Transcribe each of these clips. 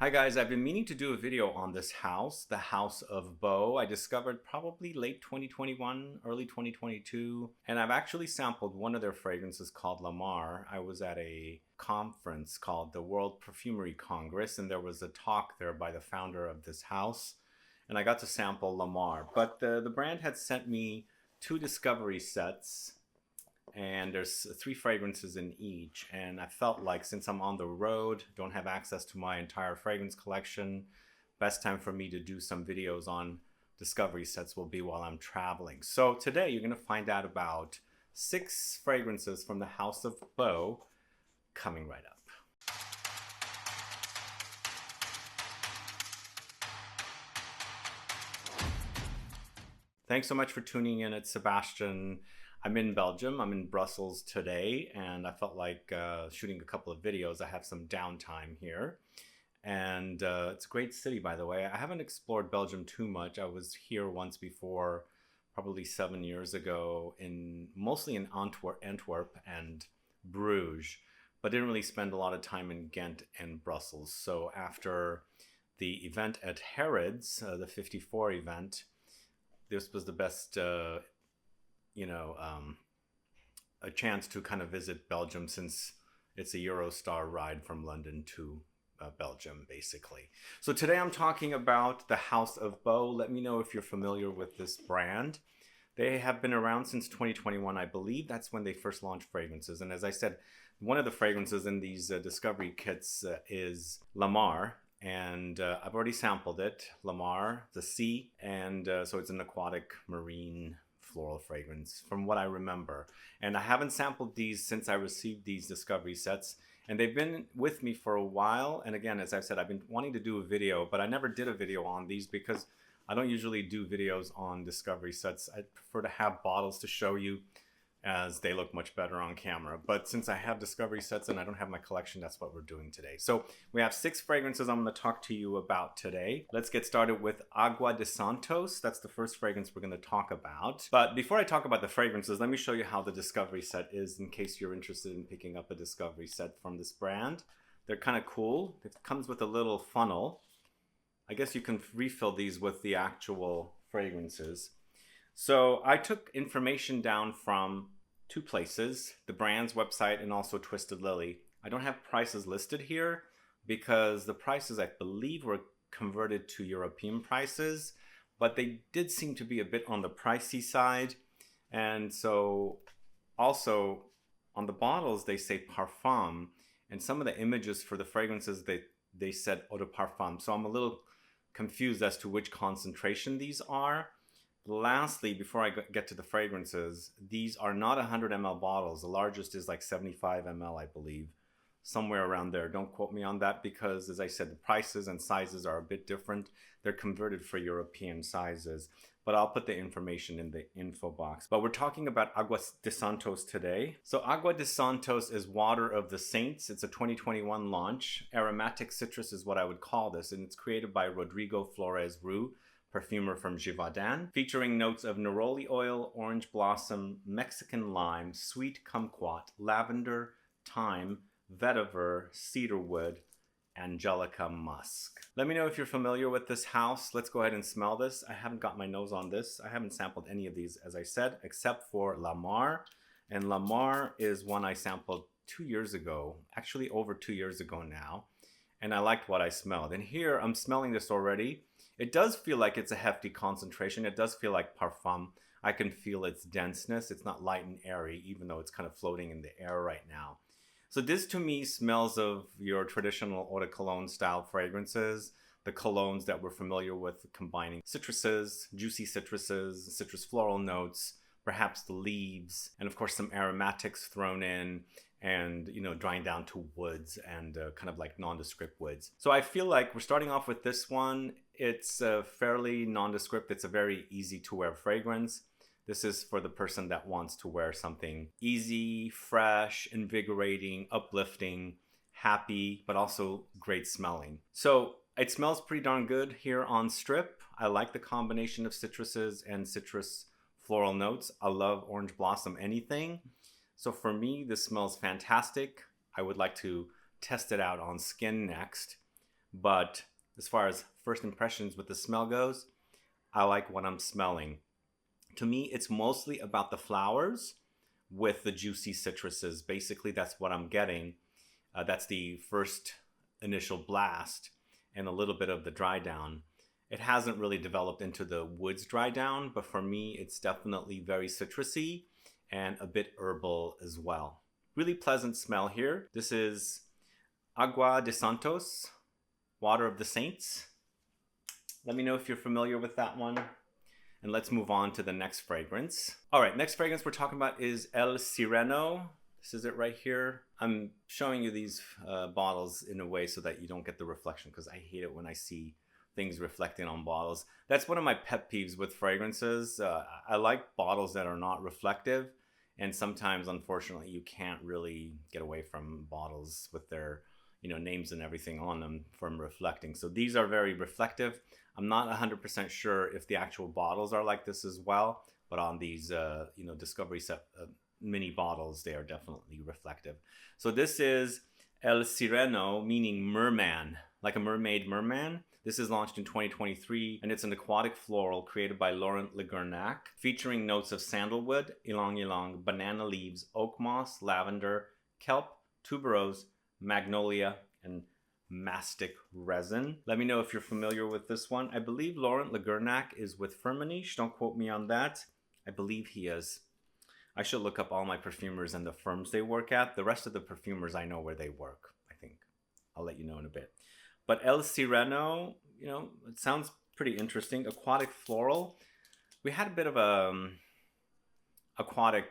Hi guys, I've been meaning to do a video on this house, the House of Beau. I discovered probably late 2021, early 2022, and I've actually sampled one of their fragrances called Lamar. I was at a conference called the World Perfumery Congress, and there was a talk there by the founder of this house, and I got to sample Lamar. But the brand had sent me 2 discovery sets, and there's 3 fragrances in each, and I felt like since I'm on the road, don't have access to my entire fragrance collection, best time for me to do some videos on discovery sets will be while I'm traveling. So today you're going to find out about 6 fragrances from the House of Beau coming right up. Thanks so much for tuning in. It's Sebastian. I'm in Belgium. I'm in Brussels today, and I felt like shooting a couple of videos. I have some downtime here, and it's a great city, by the way. I haven't explored Belgium too much. I was here once before, probably 7 years ago, mostly in Antwerp and Bruges, but didn't really spend a lot of time in Ghent and Brussels. So after the event at Harrods, the 54 event, this was the best a chance to kind of visit Belgium, since it's a Eurostar ride from London to Belgium, basically. So today I'm talking about the House of Beau. Let me know if you're familiar with this brand. They have been around since 2021, I believe. That's when they first launched fragrances. And as I said, one of the fragrances in these discovery kits is Lamar. And I've already sampled it, Lamar, the sea. And so it's an aquatic marine floral fragrance from what I remember. And I haven't sampled these since I received these discovery sets, and they've been with me for a while. And again, as I've said, I've been wanting to do a video, but I never did a video on these because I don't usually do videos on discovery sets. I prefer to have bottles to show you, as they look much better on camera. But since I have discovery sets and I don't have my collection, that's what we're doing today. So we have 6 fragrances I'm going to talk to you about today. Let's get started with Agua de Santos. That's the first fragrance we're going to talk about. But before I talk about the fragrances, let me show you how the discovery set is, in case you're interested in picking up a discovery set from this brand. They're kind of cool. It comes with a little funnel. I guess you can refill these with the actual fragrances. So I took information down from 2 places, the brand's website and also Twisted Lily. I don't have prices listed here because the prices, I believe, were converted to European prices, but they did seem to be a bit on the pricey side. And so also on the bottles, they say Parfum, and some of the images for the fragrances, they said Eau de Parfum. So I'm a little confused as to which concentration these are. Lastly, before I get to the fragrances, these are not 100 ml bottles. The largest is like 75 ml, I believe, somewhere around there. Don't quote me on that because, as I said, the prices and sizes are a bit different. They're converted for European sizes, but I'll put the information in the info box. But we're talking about Agua de Santos today. So Agua de Santos is Water of the Saints. It's a 2021 launch. Aromatic citrus is what I would call this, and it's created by Rodrigo Flores Roux, perfumer from Givaudan, featuring notes of neroli oil, orange blossom, Mexican lime, sweet kumquat, lavender, thyme, vetiver, cedarwood, Angelica, musk. Let me know if you're familiar with this house. Let's go ahead and smell this. I haven't got my nose on this. I haven't sampled any of these, as I said, except for Lamar. And Lamar is one I sampled 2 years ago, actually over 2 years ago now. And I liked what I smelled. And here I'm smelling this already. It does feel like it's a hefty concentration. It does feel like Parfum. I can feel its denseness. It's not light and airy, even though it's kind of floating in the air right now. So this to me smells of your traditional eau de cologne style fragrances, the colognes that we're familiar with, combining citruses, juicy citruses, citrus floral notes, perhaps the leaves, and of course some aromatics thrown in, and drying down to woods and kind of like nondescript woods. So I feel like we're starting off with this one. It's fairly nondescript. It's a very easy to wear fragrance. This is for the person that wants to wear something easy, fresh, invigorating, uplifting, happy, but also great smelling. So it smells pretty darn good here on strip. I like the combination of citruses and citrus floral notes. I love orange blossom anything. So for me, this smells fantastic. I would like to test it out on skin next. But as far as first impressions with the smell goes, I like what I'm smelling. To me, it's mostly about the flowers with the juicy citruses. Basically, that's what I'm getting. That's the first initial blast and a little bit of the dry down. It hasn't really developed into the woods dry down, but for me, it's definitely very citrusy and a bit herbal as well. Really pleasant smell here. This is Agua de Santos, Water of the Saints. Let me know if you're familiar with that one. And let's move on to the next fragrance. All right, next fragrance we're talking about is El Sireno. This is it right here. I'm showing you these bottles in a way so that you don't get the reflection, because I hate it when I see things reflecting on bottles. That's one of my pet peeves with fragrances. I like bottles that are not reflective, and sometimes, unfortunately, you can't really get away from bottles with their, names and everything on them from reflecting. So these are very reflective. I'm not 100% sure if the actual bottles are like this as well, but on these, Discovery set mini bottles, they are definitely reflective. So this is El Sireno, meaning merman, like a mermaid merman. This is launched in 2023, and it's an aquatic floral created by Laurent Guernec, featuring notes of sandalwood, Ylang-Ylang, banana leaves, oak moss, lavender, kelp, tuberose, magnolia, and mastic resin. Let me know if you're familiar with this one. I believe Laurent Guernec is with Firmenich. Don't quote me on that. I believe he is. I should look up all my perfumers and the firms they work at. The rest of the perfumers, I know where they work, I think. I'll let you know in a bit. But El Sireno, it sounds pretty interesting. Aquatic floral. We had a bit of a aquatic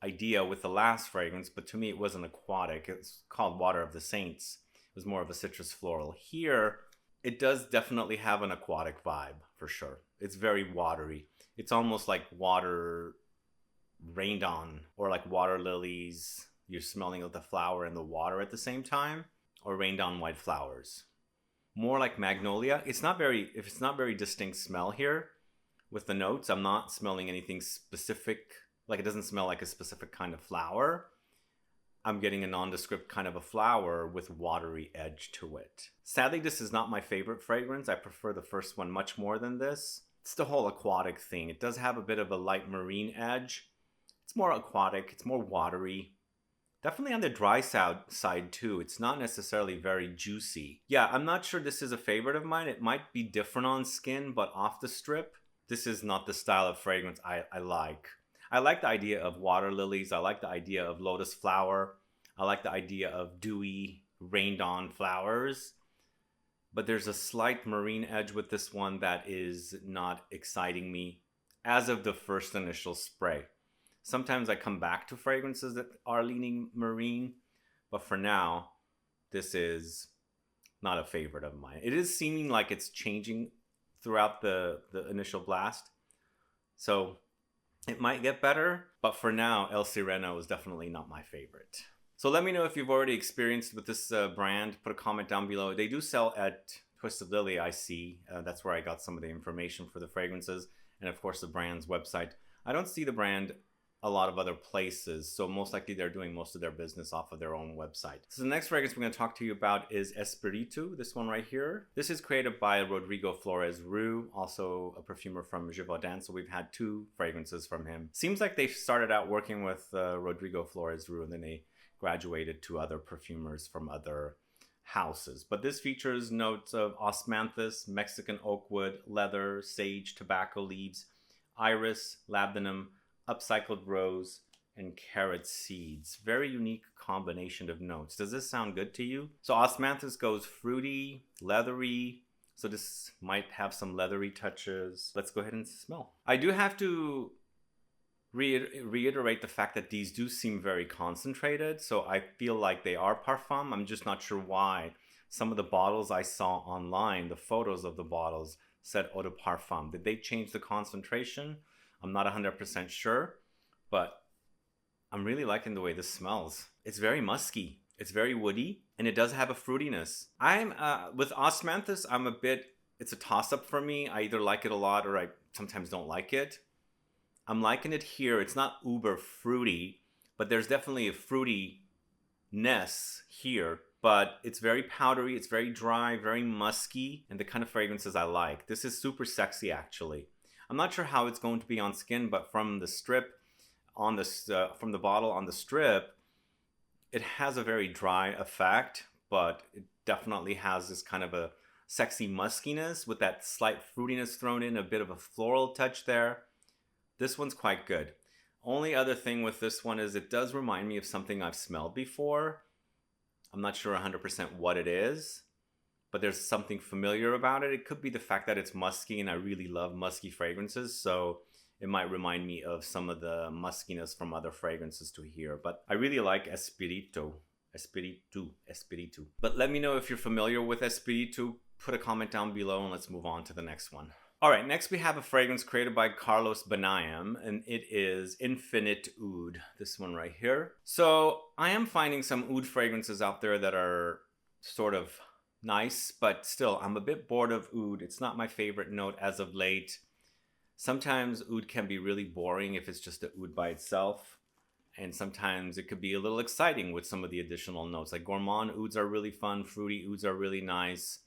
idea with the last fragrance, but to me it wasn't aquatic. It's called Water of the Saints. It was more of a citrus floral. Here, it does definitely have an aquatic vibe, for sure. It's very watery. It's almost like water rained on, or like water lilies. You're smelling of the flower and the water at the same time, or rained on white flowers. More like magnolia. It's not very distinct smell here with the notes. I'm not smelling anything specific. Like, it doesn't smell like a specific kind of flower. I'm getting a nondescript kind of a flower with watery edge to it. Sadly, this is not my favorite fragrance. I prefer the first one much more than this. It's the whole aquatic thing. It does have a bit of a light marine edge. It's more aquatic. It's more watery. Definitely on the dry side too. It's not necessarily very juicy. Yeah, I'm not sure this is a favorite of mine. It might be different on skin, but off the strip, this is not the style of fragrance I like. I like the idea of water lilies. I like the idea of lotus flower. I like the idea of dewy, rained on flowers. But there's a slight marine edge with this one that is not exciting me as of the first initial spray. Sometimes I come back to fragrances that are leaning marine, but for now, this is not a favorite of mine. It is seeming like it's changing throughout the initial blast. So it might get better, but for now, El Sireno is definitely not my favorite. So let me know if you've already experienced with this brand. Put a comment down below. They do sell at Twisted Lily, I see. That's where I got some of the information for the fragrances. And of course, the brand's website. I don't see the brand a lot of other places, so most likely they're doing most of their business off of their own website. So the next fragrance we're going to talk to you about is Espiritu, this one right here. This is created by Rodrigo Flores Roux, also a perfumer from Givaudan, so we've had 2 fragrances from him. Seems like they started out working with Rodrigo Flores Roux, and then they graduated to other perfumers from other houses. But this features notes of osmanthus, Mexican oak wood, leather, sage, tobacco leaves, iris, labdanum, upcycled rose, and carrot seeds. Very unique combination of notes. Does this sound good to you? So osmanthus goes fruity, leathery. So this might have some leathery touches. Let's go ahead and smell. I do have to reiterate the fact that these do seem very concentrated. So I feel like they are parfum. I'm just not sure why. Some of the bottles I saw online, the photos of the bottles said eau de parfum. Did they change the concentration? I'm not 100% sure, but I'm really liking the way this smells. It's very musky. It's very woody, and it does have a fruitiness. I'm with osmanthus, it's a toss-up for me. I either like it a lot or I sometimes don't like it. I'm liking it here. It's not uber fruity, but there's definitely a fruitiness here. but it's very powdery, it's very dry, very musky, and the kind of fragrances I like. This is super sexy, actually. I'm not sure how it's going to be on skin, but from the strip, on this, from the bottle on the strip, it has a very dry effect, but it definitely has this kind of a sexy muskiness with that slight fruitiness thrown in, a bit of a floral touch there. This one's quite good. Only other thing with this one is it does remind me of something I've smelled before. I'm not sure 100% what it is, but there's something familiar about it. It could be the fact that it's musky, and I really love musky fragrances, so it might remind me of some of the muskiness from other fragrances to here. But I really like Espiritu. But let me know if you're familiar with Espiritu. Put a comment down below and let's move on to the next one. All right, next we have a fragrance created by Carlos Benayem, and it is INFINITOUD, this one right here. So I am finding some oud fragrances out there that are sort of nice, but still I'm a bit bored of oud. It's not my favorite note as of late. Sometimes oud can be really boring if it's just a oud by itself. And sometimes it could be a little exciting with some of the additional notes. Like gourmand ouds are really fun, fruity ouds are really nice.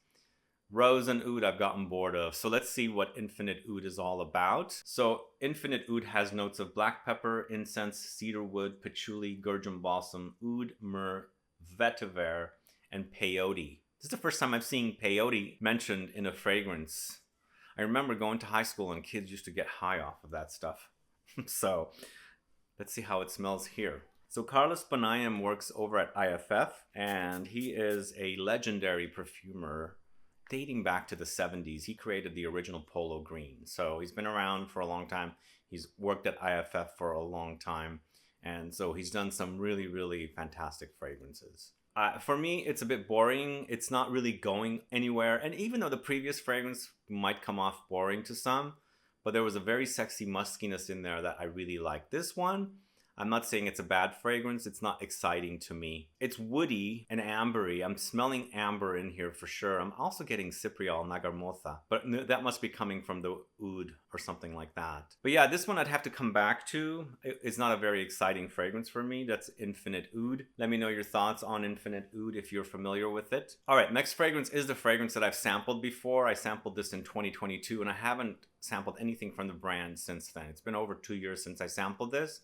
Rose and oud I've gotten bored of. So let's see what INFINITOUD is all about. So INFINITOUD has notes of black pepper, incense, cedarwood, patchouli, gurjun balsam, oud, myrrh, vetiver, and peyote. This is the first time I've seen peyote mentioned in a fragrance. I remember going to high school and kids used to get high off of that stuff. So let's see how it smells here. So Carlos Benayem works over at IFF, and he is a legendary perfumer dating back to the 70s. He created the original Polo Green. So he's been around for a long time. He's worked at IFF for a long time. And so he's done some really, really fantastic fragrances. For me, it's a bit boring. It's not really going anywhere. And even though the previous fragrance might come off boring to some, but there was a very sexy muskiness in there that I really like. This one, I'm not saying it's a bad fragrance. It's not exciting to me. It's woody and ambery. I'm smelling amber in here for sure. I'm also getting Cypriol Nagarmotha, but that must be coming from the oud or something like that. But yeah, this one I'd have to come back to. It's not a very exciting fragrance for me. That's INFINITOUD. Let me know your thoughts on INFINITOUD if you're familiar with it. All right, next fragrance is the fragrance that I've sampled before. I sampled this in 2022, and I haven't sampled anything from the brand since then. It's been over 2 years since I sampled this.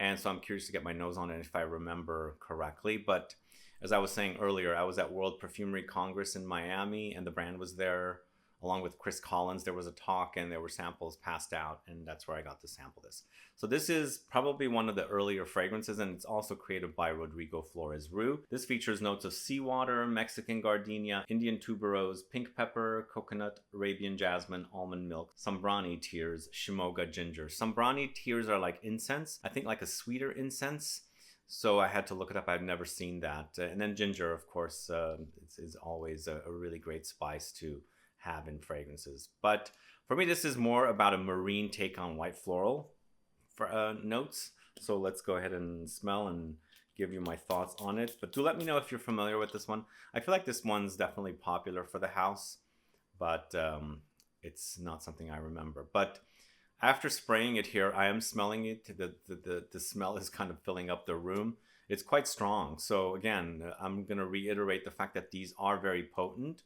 And so I'm curious to get my nose on it if I remember correctly. But as I was saying earlier, I was at World Perfumery Congress in Miami, and the brand was there along with Chris Collins. There was a talk and there were samples passed out, and that's where I got to sample this. So this is probably one of the earlier fragrances, and it's also created by Rodrigo Flores Roux. This features notes of seawater, Mexican gardenia, Indian tuberose, pink pepper, coconut, Arabian jasmine, almond milk, Sambrani tears, Shimoga ginger. Sambrani tears are like incense, I think like a sweeter incense. So I had to look it up. I've never seen that. And then ginger, of course, is always a really great spice to have in fragrances. But for me, this is more about a marine take on white floral for notes. So let's go ahead and smell and give you my thoughts on it. But do let me know if you're familiar with this one. I feel like this one's definitely popular for the house, but it's not something I remember. But after spraying it here, I am smelling it. The smell is kind of filling up the room. It's quite strong. So again, I'm going to reiterate the fact that these are very potent.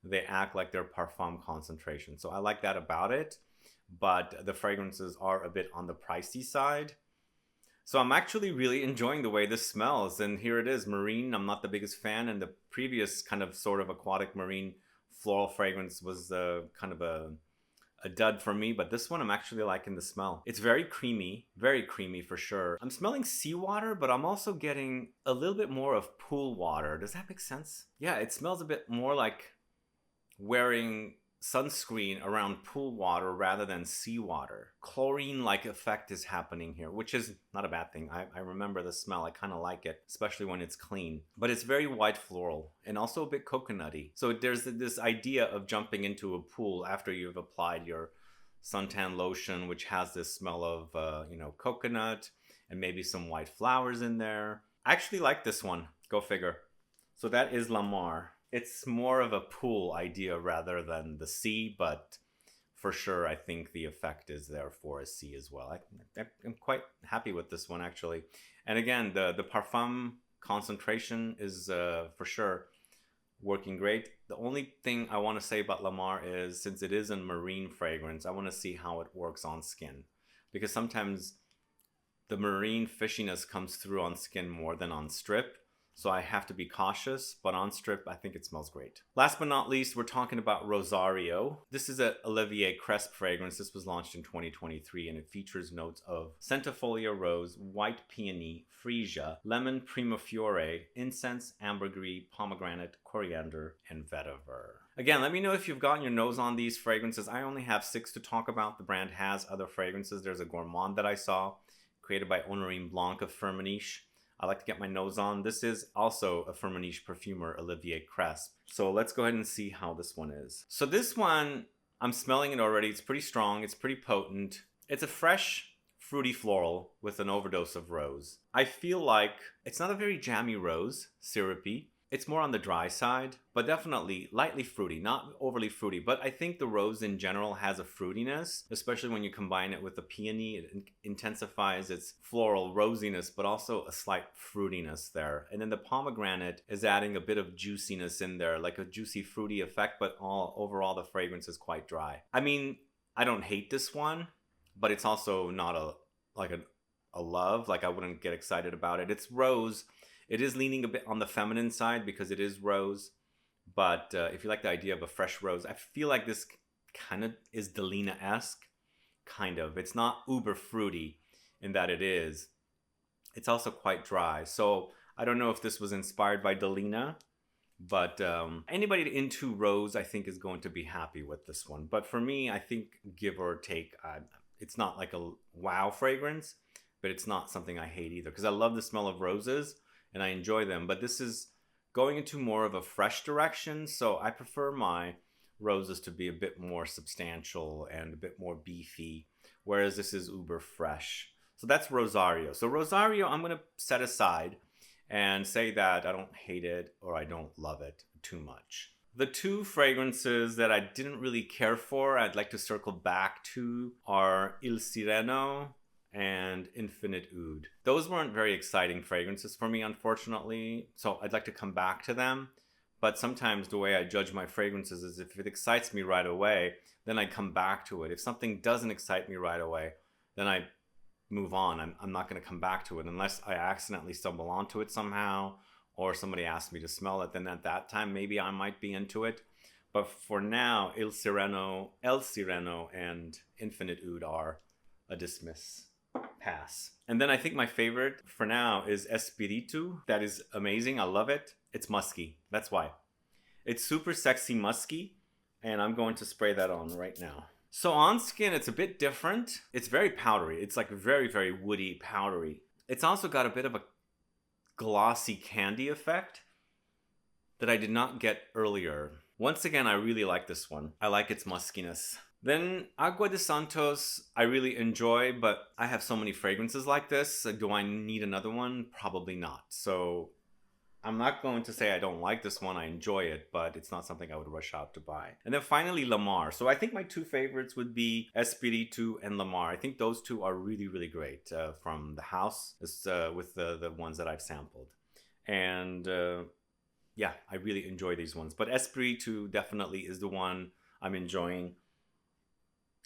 They act like they're parfum concentration. So I like that about it. But the fragrances are a bit on the pricey side. So I'm actually really enjoying the way this smells. And here it is, marine. I'm not the biggest fan. And the previous kind of sort of aquatic marine floral fragrance was kind of a dud for me, but this one I'm actually liking the smell. It's very creamy for sure. I'm smelling seawater, but I'm also getting a little bit more of pool water. Does that make sense? Yeah, it smells a bit more like wearing sunscreen around pool water rather than seawater. Chlorine-like effect is happening here, which is not a bad thing. I remember the smell. I kind of like it, especially when it's clean. But it's very white floral and also a bit coconutty. So there's this idea of jumping into a pool after you've applied your suntan lotion, which has this smell of coconut and maybe some white flowers in there. I actually like this one. Go figure. So that is La Mar. It's more of a pool idea rather than the sea, but for sure, I think the effect is there for a sea as well. I'm quite happy with this one, actually. And again, the parfum concentration is for sure working great. The only thing I want to say about Lamar is, since it is a marine fragrance, I want to see how it works on skin, because sometimes the marine fishiness comes through on skin more than on strip. So I have to be cautious, but on strip, I think it smells great. Last but not least, we're talking about Rosario. This is a Olivier Cresp fragrance. This was launched in 2023, and it features notes of Centifolia Rose, White Peony, Freesia, Lemon Primavera, Incense, Ambergris, Pomegranate, Coriander, and Vetiver. Again, let me know if you've gotten your nose on these fragrances. I only have 6 to talk about. The brand has other fragrances. There's a Gourmand that I saw, created by Honorine Blanc of Firmenich. I like to get my nose on. This is also a Firmenich perfumer, Olivier Cresp. So let's go ahead and see how this one is. So this one, I'm smelling it already. It's pretty strong. It's pretty potent. It's a fresh, fruity floral with an overdose of rose. I feel like it's not a very jammy rose, syrupy. It's more on the dry side, but definitely lightly fruity, not overly fruity. But I think the rose in general has a fruitiness, especially when you combine it with the peony. It intensifies its floral rosiness, but also a slight fruitiness there. And then the pomegranate is adding a bit of juiciness in there, like a juicy fruity effect, but overall the fragrance is quite dry. I mean, I don't hate this one, but it's also not a love. Like, I wouldn't get excited about it. It's rose. It is leaning a bit on the feminine side because it is rose. But if you like the idea of a fresh rose, I feel like this kind of is Delina-esque. Kind of. It's not uber fruity in that it is. It's also quite dry. So I don't know if this was inspired by Delina. But anybody into rose, I think, is going to be happy with this one. But for me, I think, give or take, it's not like a wow fragrance. But it's not something I hate either. Because I love the smell of roses. And I enjoy them, but this is going into more of a fresh direction, so I prefer my roses to be a bit more substantial and a bit more beefy, whereas this is uber fresh. So that's Rosario. So Rosario, I'm going to set aside and say that I don't hate it or I don't love it too much. The 2 fragrances that I didn't really care for, I'd like to circle back to, are Il Sireno and INFINITOUD. Those weren't very exciting fragrances for me, unfortunately, so I'd like to come back to them. But sometimes the way I judge my fragrances is if it excites me right away, then I come back to it. If something doesn't excite me right away, then I move on. I'm not going to come back to it unless I accidentally stumble onto it somehow, or somebody asks me to smell it. Then at that time, maybe I might be into it. But for now, El Sireno, and INFINITOUD are a dismiss. Pass. And then I think my favorite for now is Espiritu. That is amazing. I love it. It's musky. That's why. It's super sexy musky, and I'm going to spray that on right now. So on skin, it's a bit different. It's very powdery. It's like very, very woody, powdery. It's also got a bit of a glossy candy effect that I did not get earlier. Once again, I really like this one. I like its muskiness. Then Agua de Santos, I really enjoy, but I have so many fragrances like this. Do I need another one? Probably not. So I'm not going to say I don't like this one. I enjoy it, but it's not something I would rush out to buy. And then finally, Lamar. So I think my 2 favorites would be Espiritu and Lamar. I think those 2 are really, really great from the house with the ones that I've sampled. And yeah, I really enjoy these ones. But Espiritu definitely is the one I'm enjoying.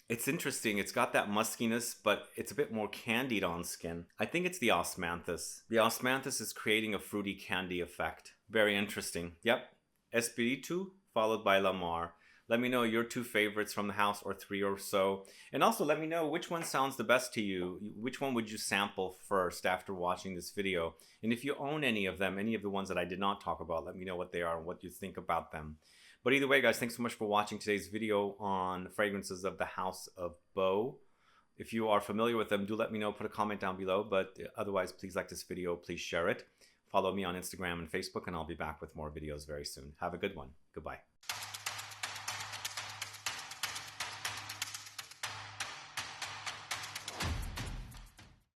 It's interesting. It's got that muskiness, but it's a bit more candied on skin. I think it's the osmanthus. The osmanthus is creating a fruity candy effect. Very interesting. Yep. Espiritu followed by Lamar. Let me know your 2 favorites from the house, or 3 or so. And also let me know which one sounds the best to you. Which one would you sample first after watching this video? And if you own any of them, any of the ones that I did not talk about, let me know what they are and what you think about them. But either way, guys, thanks so much for watching today's video on fragrances of the House of Beau. If you are familiar with them, do let me know. Put a comment down below. But otherwise, please like this video. Please share it. Follow me on Instagram and Facebook, and I'll be back with more videos very soon. Have a good one. Goodbye.